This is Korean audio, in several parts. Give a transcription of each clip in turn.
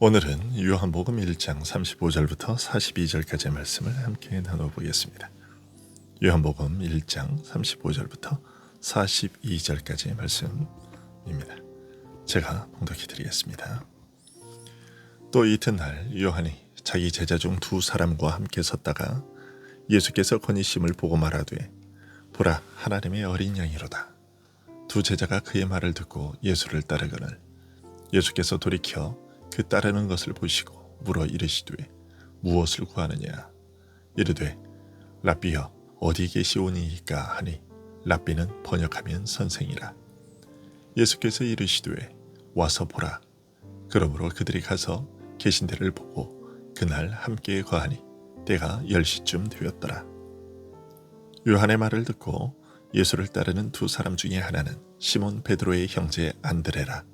오늘은 요한복음 1장 35절부터 42절까지의 말씀을 함께 나눠보겠습니다. 요한복음 1장 35절부터 42절까지의 말씀입니다. 제가 봉독해 드리겠습니다. 또 이튿날 요한이 자기 제자 중 두 사람과 함께 섰다가 예수께서 거니심을 보고 말하되 보라, 하나님의 어린 양이로다. 두 제자가 그의 말을 듣고 예수를 따르거늘 예수께서 돌이켜 그 따르는 것을 보시고 물어 이르시되 무엇을 구하느냐. 이르되 랍비여 어디 계시오니이까 하니 랍비는 번역하면 선생이라. 예수께서 이르시되 와서 보라. 그러므로 그들이 가서 계신 데를 보고 그날 함께 거하니 때가 10시쯤 되었더라. 요한의 말을 듣고 예수를 따르는 두 사람 중에 하나는 시몬 베드로의 형제 안드레라.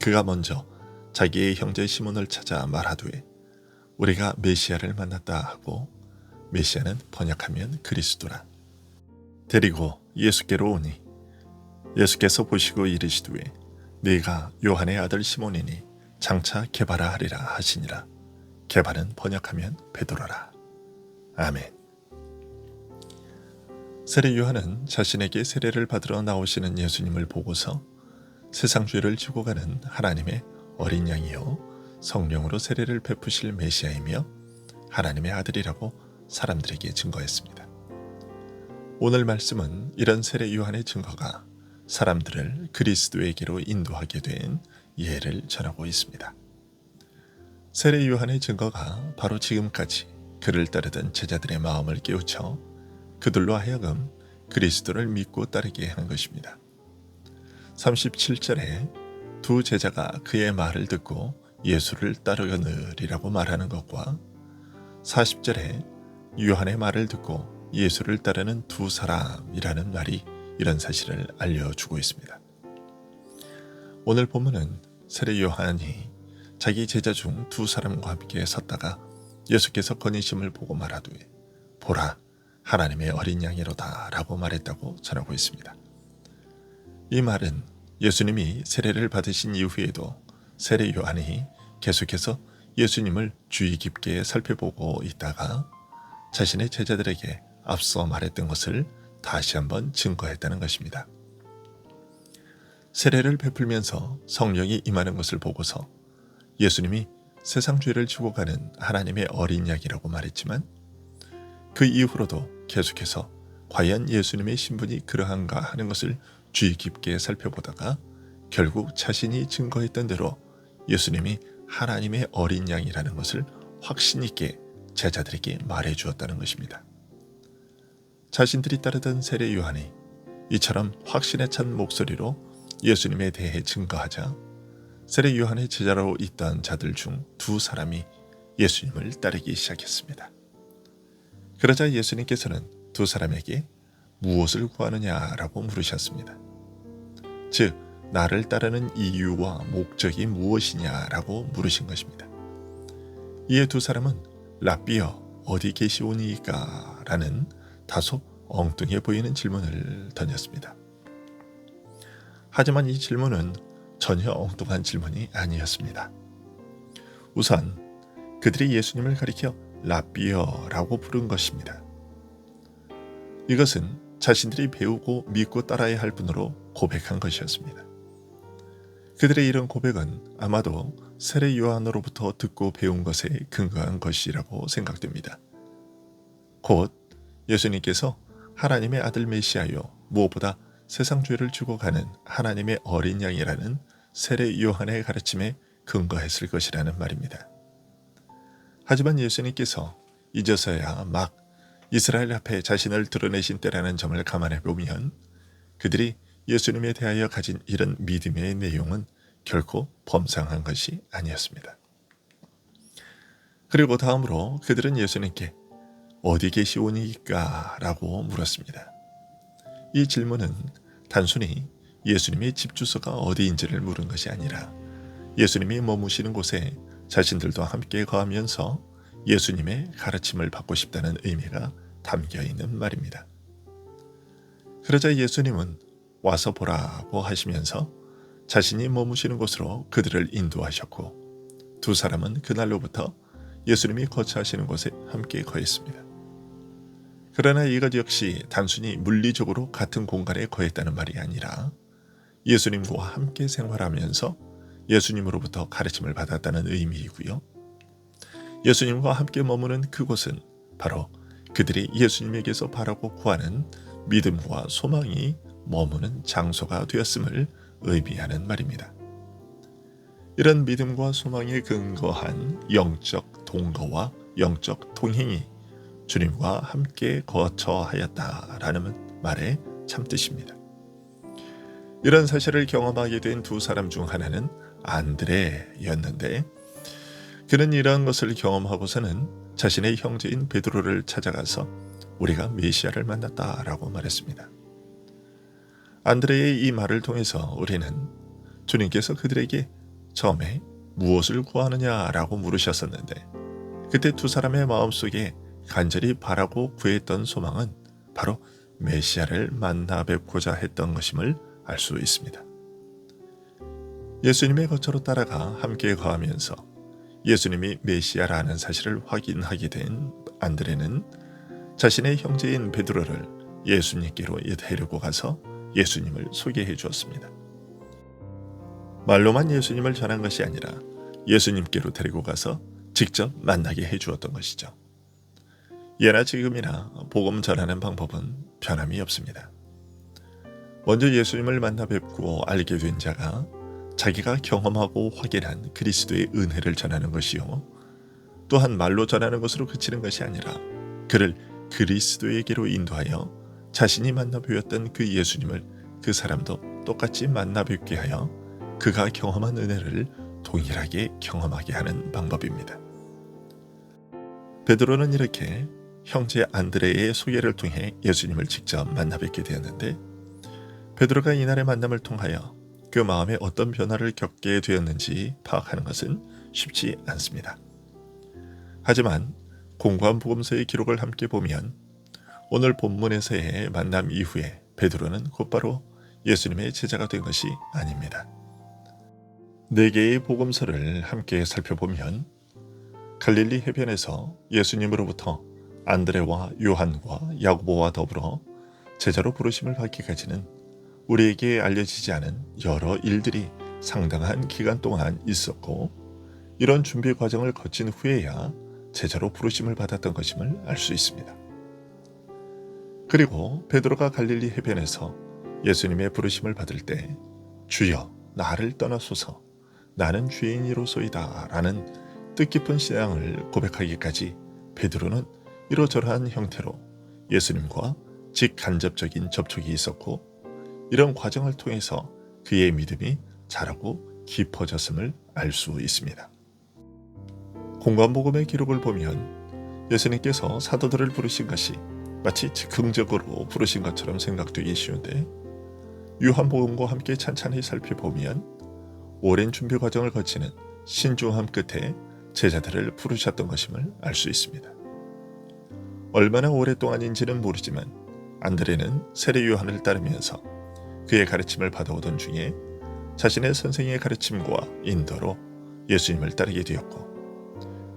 그가 먼저 자기의 형제 시몬을 찾아 말하되 우리가 메시아를 만났다 하고, 메시아는 번역하면 그리스도라. 데리고 예수께로 오니 예수께서 보시고 이르시되 네가 요한의 아들 시몬이니 장차 게바라 하리라 하시니라. 게바는 번역하면 베드로라. 아멘. 세례 요한은 자신에게 세례를 받으러 나오시는 예수님을 보고서 세상 죄를 지고 가는 하나님의 어린 양이요 성령으로 세례를 베푸실 메시아이며 하나님의 아들이라고 사람들에게 증거했습니다. 오늘 말씀은 이런 세례 요한의 증거가 사람들을 그리스도에게로 인도하게 된 예를 전하고 있습니다. 세례 요한의 증거가 바로 지금까지 그를 따르던 제자들의 마음을 깨우쳐 그들로 하여금 그리스도를 믿고 따르게 하는 것입니다. 37절에 두 제자가 그의 말을 듣고 예수를 따르거늘이라고 말하는 것과 40절에 요한의 말을 듣고 예수를 따르는 두 사람이라는 말이 이런 사실을 알려주고 있습니다. 오늘 본문은 세례 요한이 자기 제자 중 두 사람과 함께 섰다가 예수께서 거니심을 보고 말하되 보라, 하나님의 어린 양이로다 라고 말했다고 전하고 있습니다. 이 말은 예수님이 세례를 받으신 이후에도 세례 요한이 계속해서 예수님을 주의 깊게 살펴보고 있다가 자신의 제자들에게 앞서 말했던 것을 다시 한번 증거했다는 것입니다. 세례를 베풀면서 성령이 임하는 것을 보고서 예수님이 세상 죄를 지고 가는 하나님의 어린 양이라고 말했지만 그 이후로도 계속해서 과연 예수님의 신분이 그러한가 하는 것을 주의 깊게 살펴보다가 결국 자신이 증거했던 대로 예수님이 하나님의 어린 양이라는 것을 확신 있게 제자들에게 말해 주었다는 것입니다. 자신들이 따르던 세례 요한이 이처럼 확신에 찬 목소리로 예수님에 대해 증거하자 세례 요한의 제자로 있던 자들 중 두 사람이 예수님을 따르기 시작했습니다. 그러자 예수님께서는 두 사람에게 무엇을 구하느냐라고 물으셨습니다. 즉, 나를 따르는 이유와 목적이 무엇이냐라고 물으신 것입니다. 이에 두 사람은 랍비여 어디 계시오니이까 라는 다소 엉뚱해 보이는 질문을 던졌습니다. 하지만 이 질문은 전혀 엉뚱한 질문이 아니었습니다. 우선 그들이 예수님을 가리켜 랍비여라고 부른 것입니다. 이것은 자신들이 배우고 믿고 따라야 할 분으로 고백한 것이었습니다. 그들의 이런 고백은 아마도 세례 요한으로부터 듣고 배운 것에 근거한 것이라고 생각됩니다. 곧 예수님께서 하나님의 아들 메시아요 무엇보다 세상 죄를 지고 가는 하나님의 어린 양이라는 세례 요한의 가르침에 근거했을 것이라는 말입니다. 하지만 예수님께서 이제서야 막 이스라엘 앞에 자신을 드러내신 때라는 점을 감안해 보면 그들이 예수님에 대하여 가진 이런 믿음의 내용은 결코 범상한 것이 아니었습니다. 그리고 다음으로 그들은 예수님께 어디 계시오니이까 라고 물었습니다. 이 질문은 단순히 예수님의 집 주소가 어디인지를 물은 것이 아니라 예수님이 머무시는 곳에 자신들도 함께 거하면서 예수님의 가르침을 받고 싶다는 의미가 담겨 있는 말입니다. 그러자 예수님은 와서 보라고 하시면서 자신이 머무시는 곳으로 그들을 인도하셨고 두 사람은 그날로부터 예수님이 거처하시는 곳에 함께 거했습니다. 그러나 이것 역시 단순히 물리적으로 같은 공간에 거했다는 말이 아니라 예수님과 함께 생활하면서 예수님으로부터 가르침을 받았다는 의미이고요. 예수님과 함께 머무는 그곳은 바로 그들이 예수님에게서 바라고 구하는 믿음과 소망이 머무는 장소가 되었음을 의미하는 말입니다. 이런 믿음과 소망에 근거한 영적 동거와 영적 동행이 주님과 함께 거처하였다라는 말의 참뜻입니다. 이런 사실을 경험하게 된 두 사람 중 하나는 안드레였는데 그는 이러한 것을 경험하고서는 자신의 형제인 베드로를 찾아가서 우리가 메시아를 만났다라고 말했습니다. 안드레의 이 말을 통해서 우리는 주님께서 그들에게 처음에 무엇을 구하느냐라고 물으셨었는데 그때 두 사람의 마음속에 간절히 바라고 구했던 소망은 바로 메시아를 만나 뵙고자 했던 것임을 알 수 있습니다. 예수님의 거처로 따라가 함께 거하면서 예수님이 메시아라는 사실을 확인하게 된 안드레는 자신의 형제인 베드로를 예수님께로 데리고 가서 예수님을 소개해 주었습니다. 말로만 예수님을 전한 것이 아니라 예수님께로 데리고 가서 직접 만나게 해 주었던 것이죠. 예나 지금이나 복음 전하는 방법은 변함이 없습니다. 먼저 예수님을 만나 뵙고 알게 된 자가 자기가 경험하고 확인한 그리스도의 은혜를 전하는 것이요. 또한 말로 전하는 것으로 그치는 것이 아니라 그를 그리스도에게로 인도하여 자신이 만나 뵈었던 그 예수님을 그 사람도 똑같이 만나 뵙게 하여 그가 경험한 은혜를 동일하게 경험하게 하는 방법입니다. 베드로는 이렇게 형제 안드레의 소개를 통해 예수님을 직접 만나 뵙게 되었는데 베드로가 이날의 만남을 통하여 그 마음에 어떤 변화를 겪게 되었는지 파악하는 것은 쉽지 않습니다. 하지만 공고한 복음서의 기록을 함께 보면 오늘 본문에서의 만남 이후에 베드로는 곧바로 예수님의 제자가 된 것이 아닙니다. 4개의 복음서를 함께 살펴보면 갈릴리 해변에서 예수님으로부터 안드레와 요한과 야고보와 더불어 제자로 부르심을 받기까지는 우리에게 알려지지 않은 여러 일들이 상당한 기간 동안 있었고 이런 준비 과정을 거친 후에야 제자로 부르심을 받았던 것임을 알 수 있습니다. 그리고 베드로가 갈릴리 해변에서 예수님의 부르심을 받을 때 주여 나를 떠나소서 나는 죄인이로소이다 라는 뜻깊은 신앙을 고백하기까지 베드로는 이러저러한 형태로 예수님과 직간접적인 접촉이 있었고 이런 과정을 통해서 그의 믿음이 자라고 깊어졌음을 알 수 있습니다. 공관복음의 기록을 보면 예수님께서 사도들을 부르신 것이 마치 즉흥적으로 부르신 것처럼 생각되기 쉬운데 요한복음과 함께 찬찬히 살펴보면 오랜 준비 과정을 거치는 신중함 끝에 제자들을 부르셨던 것임을 알 수 있습니다. 얼마나 오랫동안인지는 모르지만 안드레는 세례 요한을 따르면서 그의 가르침을 받아오던 중에 자신의 선생의 가르침과 인도로 예수님을 따르게 되었고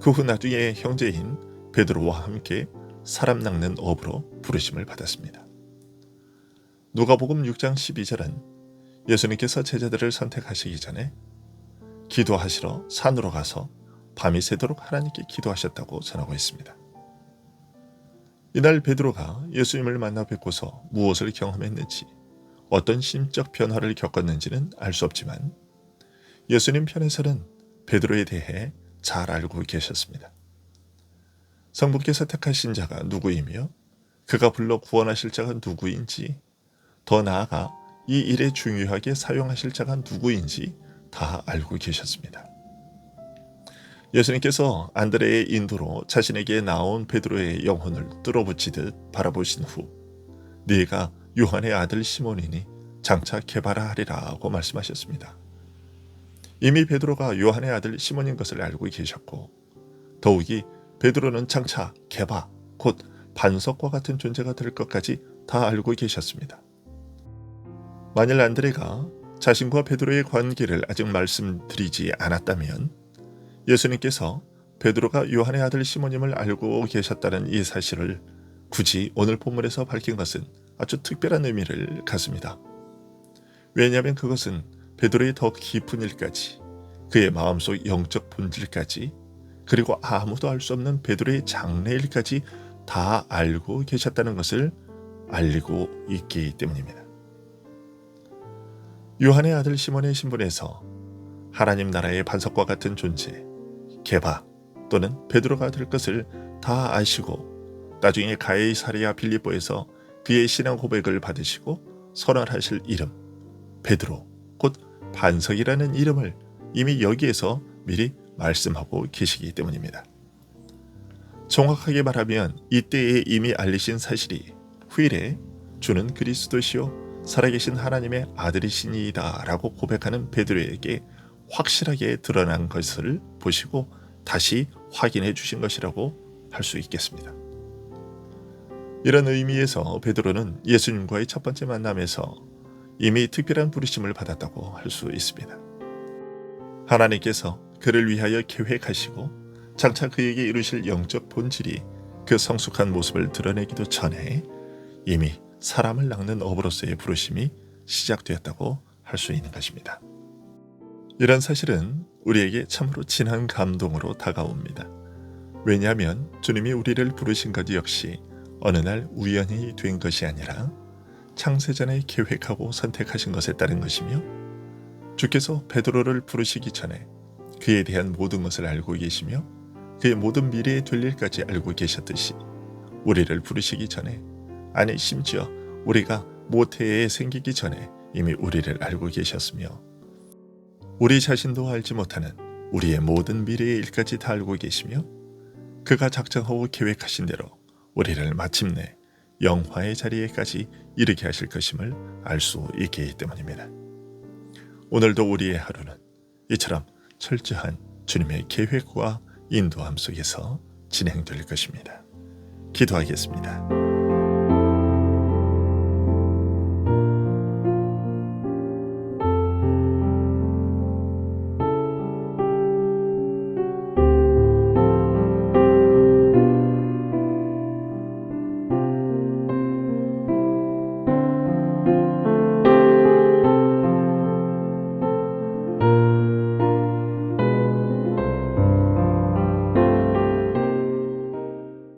그 후 나중에 형제인 베드로와 함께 사람 낚는 업으로 부르심을 받았습니다. 누가복음 6장 12절은 예수님께서 제자들을 선택하시기 전에 기도하시러 산으로 가서 밤이 새도록 하나님께 기도하셨다고 전하고 있습니다. 이날 베드로가 예수님을 만나 뵙고서 무엇을 경험했는지 어떤 심적 변화를 겪었는지는 알 수 없지만 예수님 편에서는 베드로에 대해 잘 알고 계셨습니다. 성부께서 택하신 자가 누구이며 그가 불러 구원하실 자가 누구인지 더 나아가 이 일에 중요하게 사용하실 자가 누구인지 다 알고 계셨습니다. 예수님께서 안드레의 인도로 자신에게 나온 베드로의 영혼을 뚫어붙이듯 바라보신 후 네가 요한의 아들 시몬이니 장차 개바라 하리라고 말씀하셨습니다. 이미 베드로가 요한의 아들 시몬인 것을 알고 계셨고 더욱이 베드로는 장차 개바 곧 반석과 같은 존재가 될 것까지 다 알고 계셨습니다. 만일 안드레가 자신과 베드로의 관계를 아직 말씀드리지 않았다면 예수님께서 베드로가 요한의 아들 시몬임을 알고 계셨다는 이 사실을 굳이 오늘 본문에서 밝힌 것은 아주 특별한 의미를 갖습니다. 왜냐하면 그것은 베드로의 더 깊은 일까지, 그의 마음속 영적 본질까지, 그리고 아무도 알 수 없는 베드로의 장래일까지 다 알고 계셨다는 것을 알리고 있기 때문입니다. 요한의 아들 시몬의 신분에서 하나님 나라의 반석과 같은 존재, 게바 또는 베드로가 될 것을 다 아시고 나중에 가이사랴 빌립보에서 그의 신앙 고백을 받으시고 선언하실 이름 베드로, 곧 반석이라는 이름을 이미 여기에서 미리 말씀하고 계시기 때문입니다. 정확하게 말하면 이때에 이미 알리신 사실이 후일에 주는 그리스도시요 살아계신 하나님의 아들이시니이다 라고 고백하는 베드로에게 확실하게 드러난 것을 보시고 다시 확인해 주신 것이라고 할 수 있겠습니다. 이런 의미에서 베드로는 예수님과의 첫 번째 만남에서 이미 특별한 부르심을 받았다고 할 수 있습니다. 하나님께서 그를 위하여 계획하시고 장차 그에게 이루실 영적 본질이 그 성숙한 모습을 드러내기도 전에 이미 사람을 낚는 어부로서의 부르심이 시작되었다고 할 수 있는 것입니다. 이런 사실은 우리에게 참으로 진한 감동으로 다가옵니다. 왜냐하면 주님이 우리를 부르신 것 역시 어느 날 우연히 된 것이 아니라 창세전에 계획하고 선택하신 것에 따른 것이며, 주께서 베드로를 부르시기 전에 그에 대한 모든 것을 알고 계시며 그의 모든 미래에 될 일까지 알고 계셨듯이 우리를 부르시기 전에, 아니 심지어 우리가 모태에 생기기 전에 이미 우리를 알고 계셨으며 우리 자신도 알지 못하는 우리의 모든 미래의 일까지 다 알고 계시며 그가 작정하고 계획하신 대로 우리를 마침내 영화의 자리에까지 이르게 하실 것임을 알 수 있기 때문입니다. 오늘도 우리의 하루는 이처럼 철저한 주님의 계획과 인도함 속에서 진행될 것입니다. 기도하겠습니다.